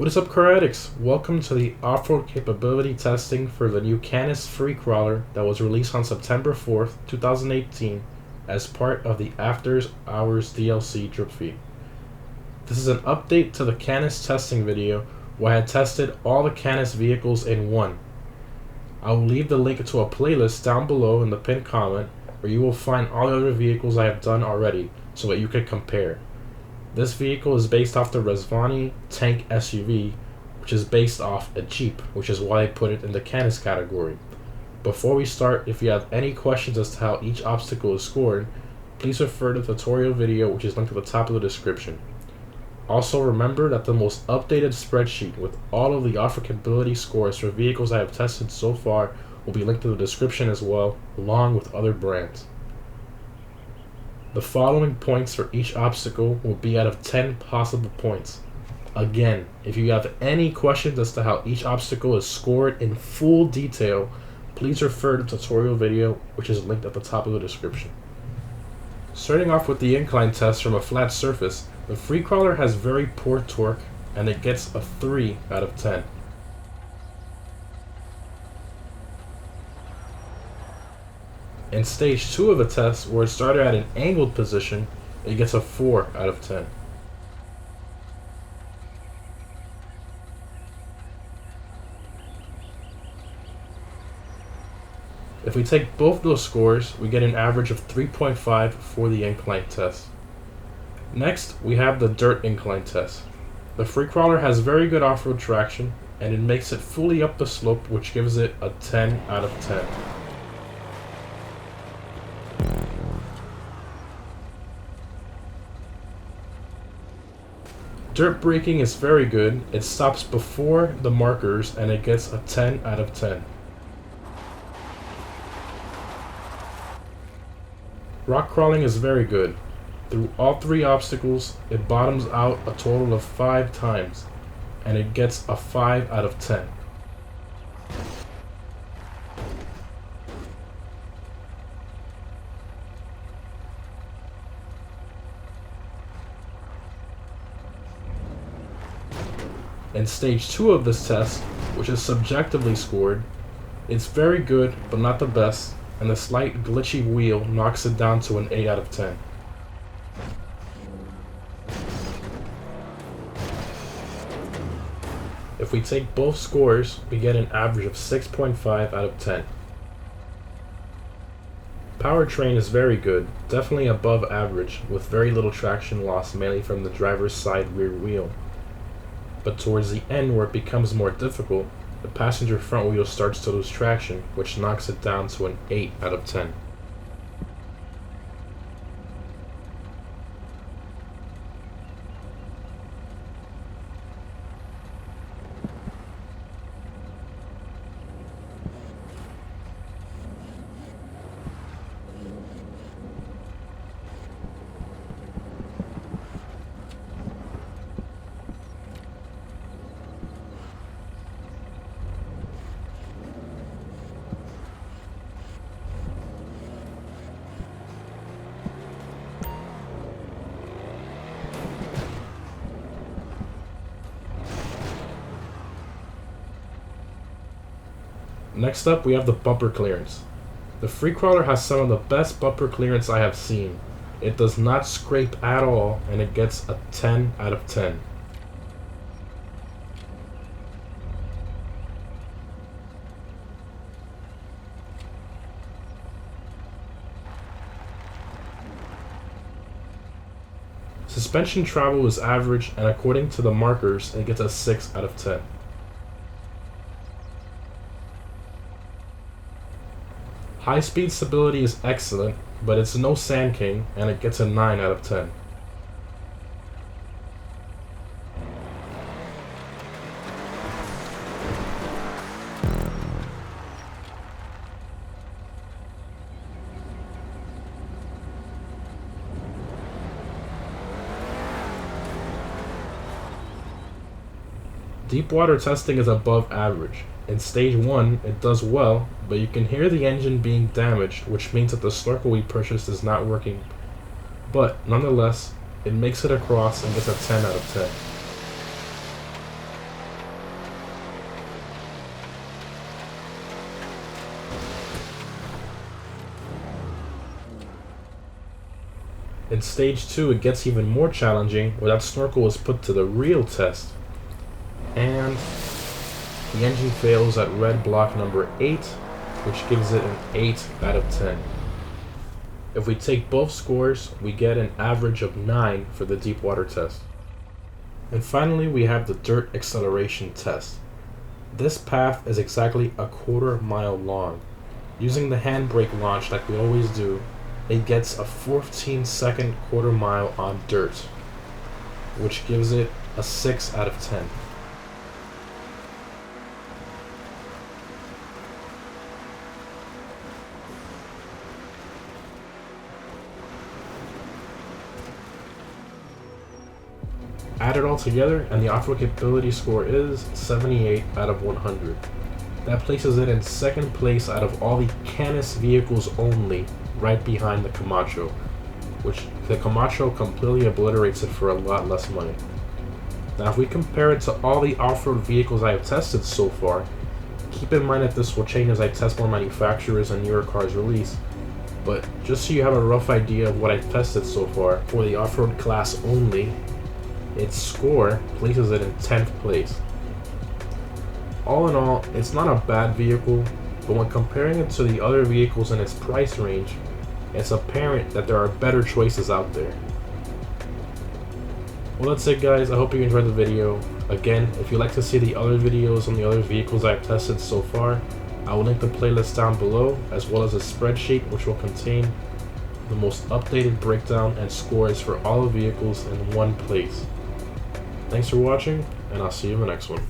What is up, Karatics? Welcome to the off-road capability testing for the new Canis Freecrawler that was released on September 4th, 2018 as part of the After Hours DLC drip feed. This is an update to the Canis testing video where I had tested all the Canis vehicles in one. I will leave the link to a playlist down below in the pinned comment where you will find all the other vehicles I have done already so that you can compare. This vehicle is based off the Rezvani tank SUV, which is based off a Jeep, which is why I put it in the Canis category. Before we start, if you have any questions as to how each obstacle is scored, please refer to the tutorial video which is linked at the top of the description. Also remember that the most updated spreadsheet with all of the off-road capability scores for vehicles I have tested so far will be linked in the description as well, along with other brands. The following points for each obstacle will be out of 10 possible points. Again, if you have any questions as to how each obstacle is scored in full detail, please refer to the tutorial video which is linked at the top of the description. Starting off with the incline test from a flat surface, the Freecrawler has very poor torque and it gets a 3 out of 10. In stage 2 of the test, where it started at an angled position, it gets a 4 out of 10. If we take both those scores, we get an average of 3.5 for the incline test. Next, we have the dirt incline test. The Freecrawler has very good off-road traction, and it makes it fully up the slope, which gives it a 10 out of 10. Dirt braking is very good. It stops before the markers and it gets a 10 out of 10. Rock crawling is very good. Through all 3 obstacles, it bottoms out a total of 5 times and it gets a 5 out of 10. In stage 2 of this test, which is subjectively scored, it's very good but not the best, and the slight glitchy wheel knocks it down to an 8 out of 10. If we take both scores, we get an average of 6.5 out of 10. Powertrain is very good, definitely above average, with very little traction loss mainly from the driver's side rear wheel. But towards the end, where it becomes more difficult, the passenger front wheel starts to lose traction, which knocks it down to an 8 out of 10. Next up, we have the bumper clearance. The Freecrawler has some of the best bumper clearance I have seen. It does not scrape at all, and it gets a 10 out of 10. Suspension travel is average, and according to the markers, it gets a 6 out of 10. High-speed stability is excellent, but it's no Sand King, and it gets a 9 out of 10. Deep water testing is above average. In stage 1, it does well, but you can hear the engine being damaged, which means that the snorkel we purchased is not working. But nonetheless, it makes it across and gets a 10 out of 10. In Stage 2, it gets even more challenging, where that snorkel is put to the real test. And the engine fails at red block number 8, which gives it an 8 out of 10. If we take both scores, we get an average of 9 for the deep water test. And finally, we have the dirt acceleration test. This path is exactly a quarter-mile long. Using the handbrake launch like we always do, it gets a 14-second quarter-mile on dirt, which gives it a 6 out of 10. Add it all together, and the off-road capability score is 78 out of 100. That places it in second place out of all the Canis vehicles only, right behind the Camacho, which the Camacho completely obliterates it for a lot less money. Now if we compare it to all the off-road vehicles I have tested so far, keep in mind that this will change as I test more manufacturers and newer cars release, but just so you have a rough idea of what I've tested so far, for the off-road class only, its score places it in 10th place. All in all, it's not a bad vehicle, but when comparing it to the other vehicles in its price range, it's apparent that there are better choices out there. Well, that's it guys, I hope you enjoyed the video. Again, if you'd like to see the other videos on the other vehicles I've tested so far, I will link the playlist down below, as well as a spreadsheet which will contain the most updated breakdown and scores for all the vehicles in one place. Thanks for watching, and I'll see you in the next one.